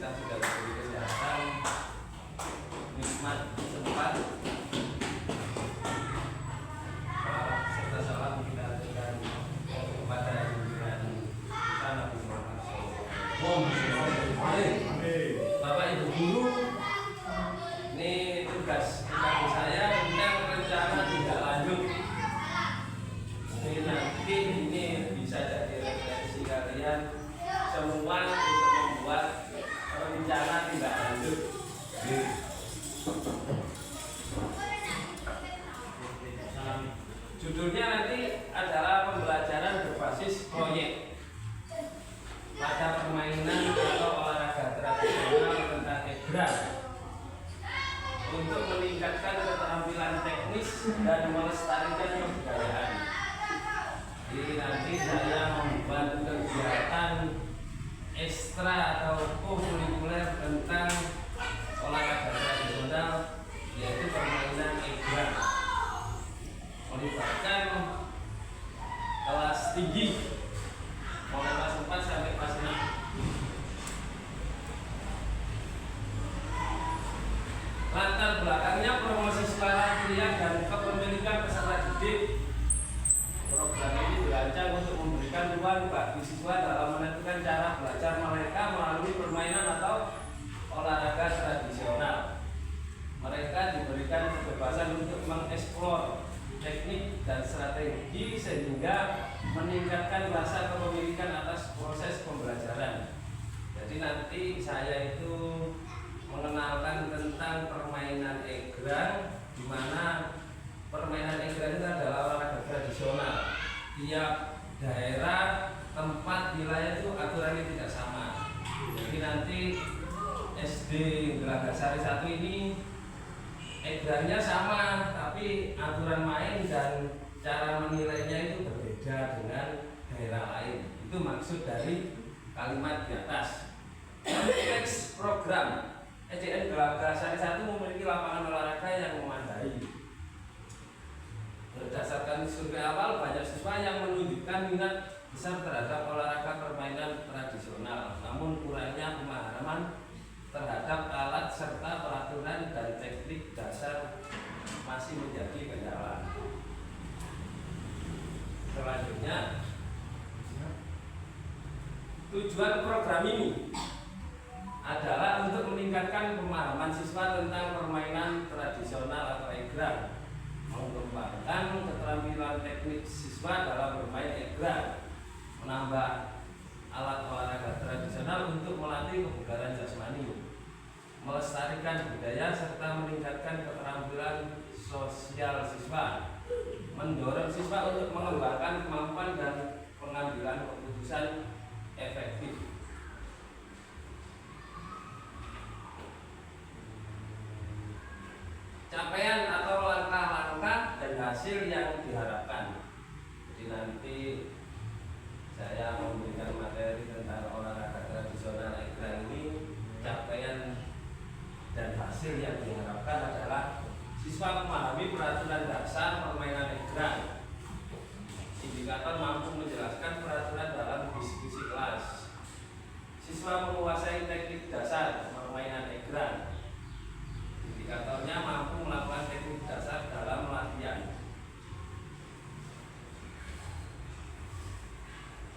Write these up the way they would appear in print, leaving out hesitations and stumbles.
kita sudah diberi kesehatan, nikmat sempat, serta salam kita aturkan kepada junjungan kita Nabi Muhammad SAW. Bapak Ibu guru, ini tugas saya tentang rencana tidak lanjut. Ini nanti ini bisa jadi referensi kalian semua untuk membuat rencana tidak lanjut. Judulnya nanti adalah pembelajaran berbasis proyek pada permainan atau olahraga tradisional tentang egrang untuk meningkatkan keterampilan teknis dan melestarikan kebudayaan. Jadi nanti saya membuat kegiatan ekstra atau kurikuler tentang olahraga tradisional, yaitu permainan egrang, melibatkan kelas tinggi mulai kelas 4 sampai kelas 6. Latar belakangnya promosi sekolah kuliah dan kepemilikan peserta didik. Program ini dirancang untuk memberikan ruang bagi siswa dalam menentukan cara belajar mereka melalui permainan atau olahraga tradisional. Mereka diberikan kebebasan untuk mengeksplor teknik dan strategi sehingga meningkatkan rasa kepemilikan atas proses pembelajaran. Jadi nanti saya itu mengenalkan tentang permainan egrang, di mana permainan egrang itu adalah olahraga tradisional. Tiap daerah, tempat, wilayah itu aturannya tidak sama. Jadi nanti SD Gelagasari 1 ini egrangnya sama, tapi aturan main dan cara menilainya itu berbeda dengan daerah lain. Itu maksud dari kalimat di atas. Teks program SDN Gelagasari 1 memiliki lapangan olahraga yang memadai. Berdasarkan survei awal, banyak siswa yang menunjukkan minat besar terhadap olahraga permainan tradisional, namun kurangnya pemahaman terhadap alat serta peraturan dan teknik dasar masih menjadi kendala. Selanjutnya, tujuan program ini adalah untuk meningkatkan pemahaman siswa tentang permainan tradisional atau egrang, mengembangkan keterampilan teknik siswa dalam bermain egrang, menambah alat olahraga tradisional untuk melatih kebugaran jasmani, melestarikan budaya serta meningkatkan keterampilan sosial siswa, mendorong siswa untuk mengembangkan kemampuan dan pengambilan keputusan efektif. Capaian atau langkah-langkah dan hasil yang diharapkan. Jadi nanti saya memberikan materi tentang olahraga tradisional egrang ini. Capaian dan hasil yang diharapkan adalah siswa memahami peraturan dasar permainan egrang. Indikator mampu menjelaskan peraturan dalam diskusi kelas. Siswa menguasai teknik dasar permainan egrang. Indikatornya mampu melakukan teknik dasar dalam latihan.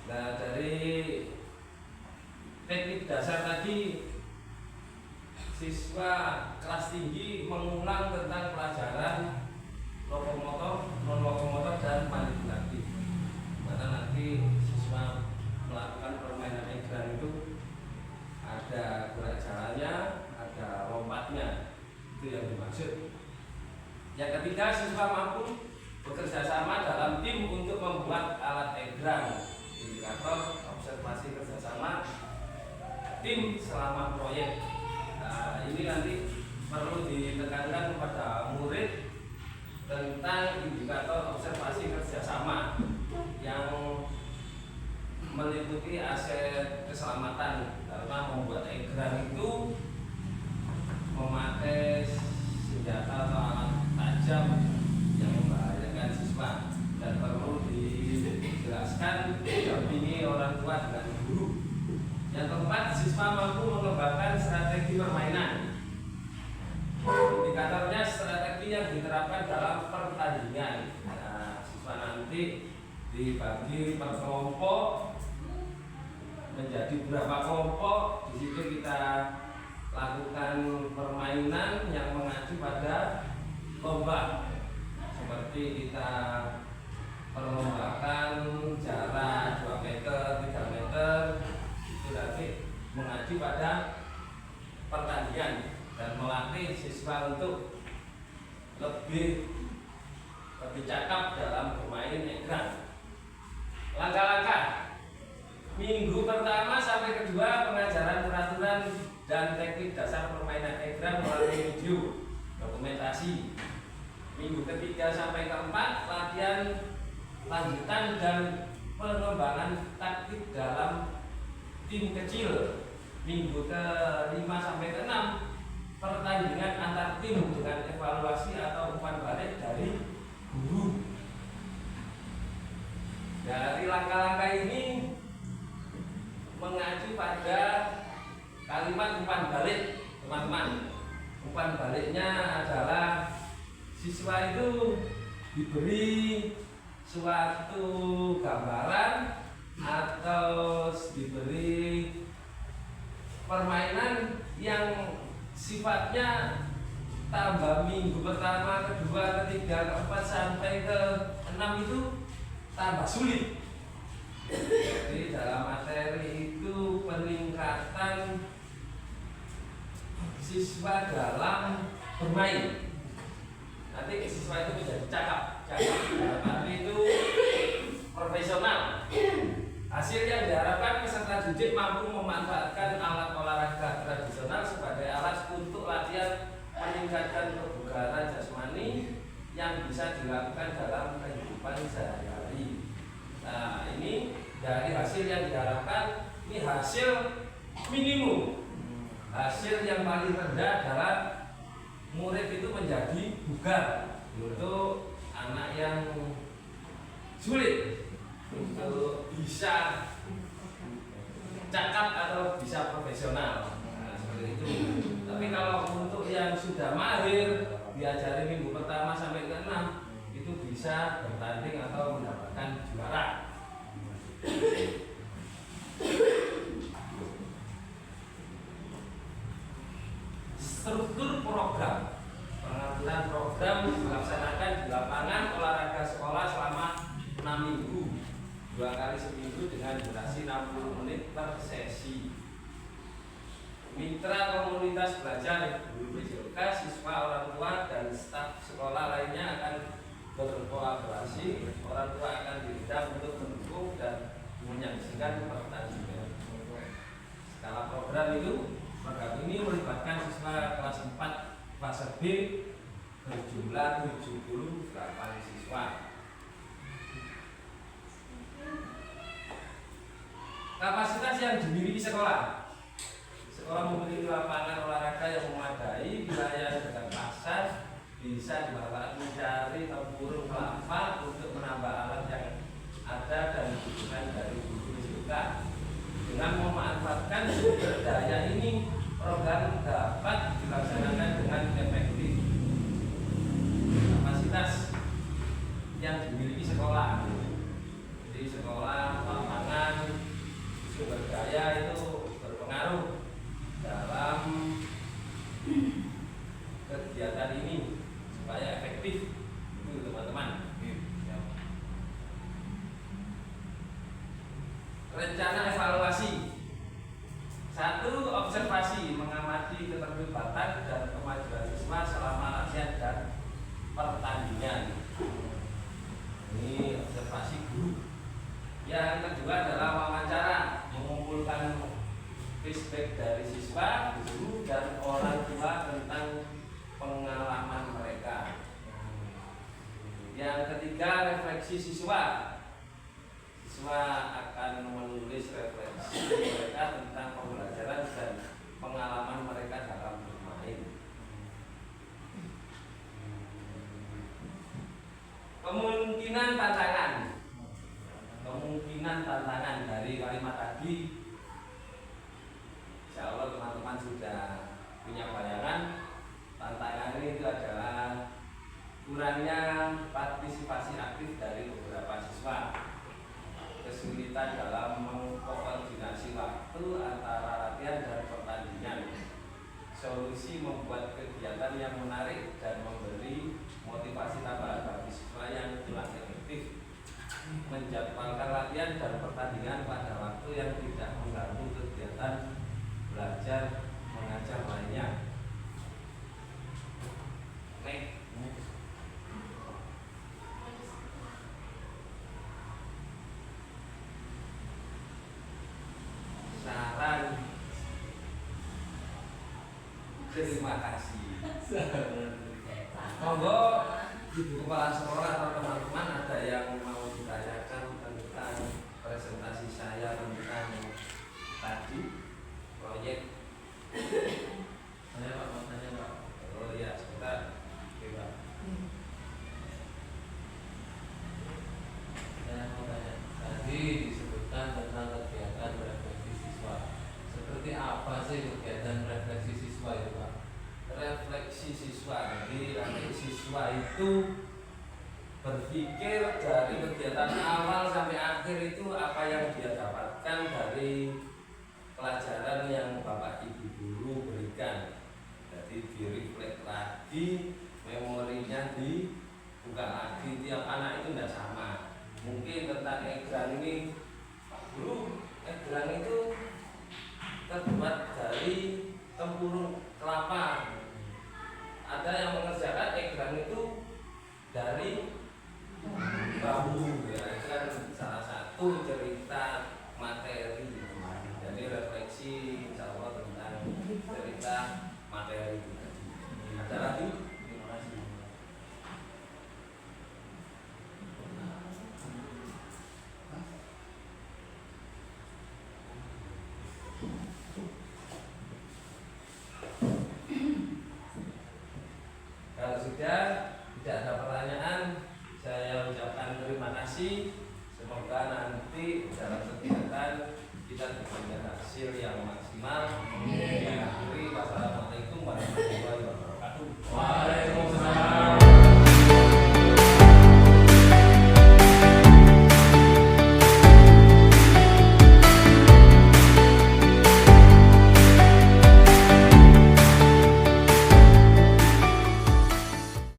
Nah, dari teknik dasar tadi, siswa kelas tinggi mengulang tentang pelajaran lokomotor, non lokomotor dan manipulatif. Mana nanti siswa melakukan permainan egrang itu ada gerak jalannya, ada lompatnya. Itu yang dimaksud. Yang ketiga, siswa mampu bekerja sama dalam tim untuk membuat alat egrang. Indikator observasi kerjasama tim selama proyek. Nah, ini nanti perlu ditekankan kepada murid tentang indikator observasi kerjasama yang meliputi aspek keselamatan, karena membuat egrang itu memakai senjata atau alat tajam yang membahayakan siswa, dan perlu dijelaskan didampingi orang tua dengan guru. Yang keempat, siswa mampu mengembangkan mengembangkan strategi permainan. Indikatornya strategi yang diterapkan dalam pertandingan. Nah, siswa nanti dibagi per kelompok menjadi beberapa kelompok. Di situ kita lakukan permainan yang mengacu pada lomba, seperti kita perlombakan jarak 2 meter, 3 meter. Itu nanti mengacu pada pertandingan dan melatih siswa untuk lebih cakap dalam bermain egrang. Langkah-langkah minggu pertama sampai kedua, pengajaran peraturan dan teknik dasar permainan egrang melalui video dokumentasi. Minggu ketiga sampai keempat, latihan lanjutan dan pengembangan taktik dalam tim kecil. Minggu ke-5 sampai ke-6, pertandingan antar tim dengan evaluasi atau umpan balik dari guru. Dari langkah-langkah ini mengacu pada kalimat umpan balik, teman-teman. Umpan baliknya adalah siswa itu diberi suatu gambaran atau diberi permainan yang sifatnya tambah minggu pertama, kedua, ketiga, keempat sampai ke-6 itu tambah sulit. Jadi dalam materi itu peningkatan siswa dalam bermain. Nanti siswa itu menjadi cakap dalam arti itu profesional. Hasil yang diharapkan peserta didik mampu memanfaatkan alat olahraga tradisional sebagai alat untuk latihan meningkatkan kebugaran jasmani yang bisa dilakukan dalam kehidupan sehari-hari. Nah, ini dari hasil yang diharapkan, ini hasil minimum. Hasil yang paling rendah adalah murid itu menjadi bugar, untuk anak yang sulit untuk bisa cakap atau bisa profesional. Nah, seperti itu. Tapi kalau untuk yang sudah mahir, diajari minggu pertama sampai ke-6, itu bisa bertanding atau mendapatkan juara. Struktur program. Pengaturan program dilaksanakan di lapangan olahraga sekolah selama 6 minggu, 2 kali seminggu dengan durasi 60 menit per sesi. Mitra komunitas belajar, guru PJOK, siswa, orang tua, dan staf sekolah lainnya akan berkolaborasi. Orang tua akan diundang untuk mendukung dan menyaksikan pertandingan. Skala program ini melibatkan siswa kelas 4 fase B berjumlah 78 siswa. Kapasitas yang dimiliki sekolah. Sekolah memiliki lapangan olahraga yang memadai, wilayah dekat pasar, bisa dimanfaatkan mencari tempurung kelapa untuk menambah alat yang ada dan dukungan dari guru juga. Dengan memanfaatkan sumber daya ini, program dapat dilaksanakan dengan efektif. Kapasitas yang dimiliki sekolah, jadi sekolah, lapangan, sumber daya itu berpengaruh dalam kegiatan ini supaya efektif, itu teman-teman. Rencana evaluasi. 1. Observasi, mengamati keterlibatan dan kemajuan siswa selama latihan dan pertandingan. Ini observasi guru. Yang kedua adalah wawancara, mengumpulkan feedback dari siswa, guru, dan orang tua tentang pengalaman mereka. Yang ketiga, refleksi siswa. Siswa akan menulis refleksi mereka tentang pembelajaran dan pengalaman mereka dalam bermain. Kemungkinan tantangan dari kalimat tadi, insya Allah teman-teman sudah punya bayangan tantangan ini itu adalah kurangnya partisipasi aktif dari beberapa siswa, kesulitan dalam mengkoordinasi waktu antara latihan dan pertandingan. Solusi membuat kegiatan yang menarik dan memberi motivasi tambahan bagi siswa yang kurang efektif. Menjadwalkan latihan dan pertandingan pada waktu yang tidak mengganggu kegiatan belajar mengajar lainnya. Saran. Terima kasih. Monggo Ibu Kepala Sekolah atau teman-teman ada yang mau ditanyakan tentang presentasi saya tentang tadi proyek. Saya Pak, mau tanya Pak. Oh iya, sebentar. Oke Pak. Saya mau tanya. Tadi disebutkan tentang kegiatan refleksi siswa. Seperti apa sih kegiatan refleksi siswa itu Pak? Refleksi siswa, jadi refleksi siswa itu berpikir dari kegiatan awal sampai akhir itu apa yang dia dapatkan dari pelajaran yang Bapak Ibu guru berikan. Jadi direflek lagi, memorinya dibuka lagi. Tiap anak itu tidak sama. Mungkin tentang ekran ini, Pak Guru, ekran itu terbuat dari tempurung kelapa. Ada yang mengerjakan ekran itu dari bambu, ya itu kan salah satu cerita materi. Jadi refleksi insya Allah tentang cerita materi. Ada lagi? Terima kasih. Kalau sudah tidak ada pertanyaan, saya ucapkan terima kasih. Semoga nanti dalam kegiatan kita bisa hasil yang maksimal. Akhiri, wassalamualaikum warahmatullahi wabarakatuh.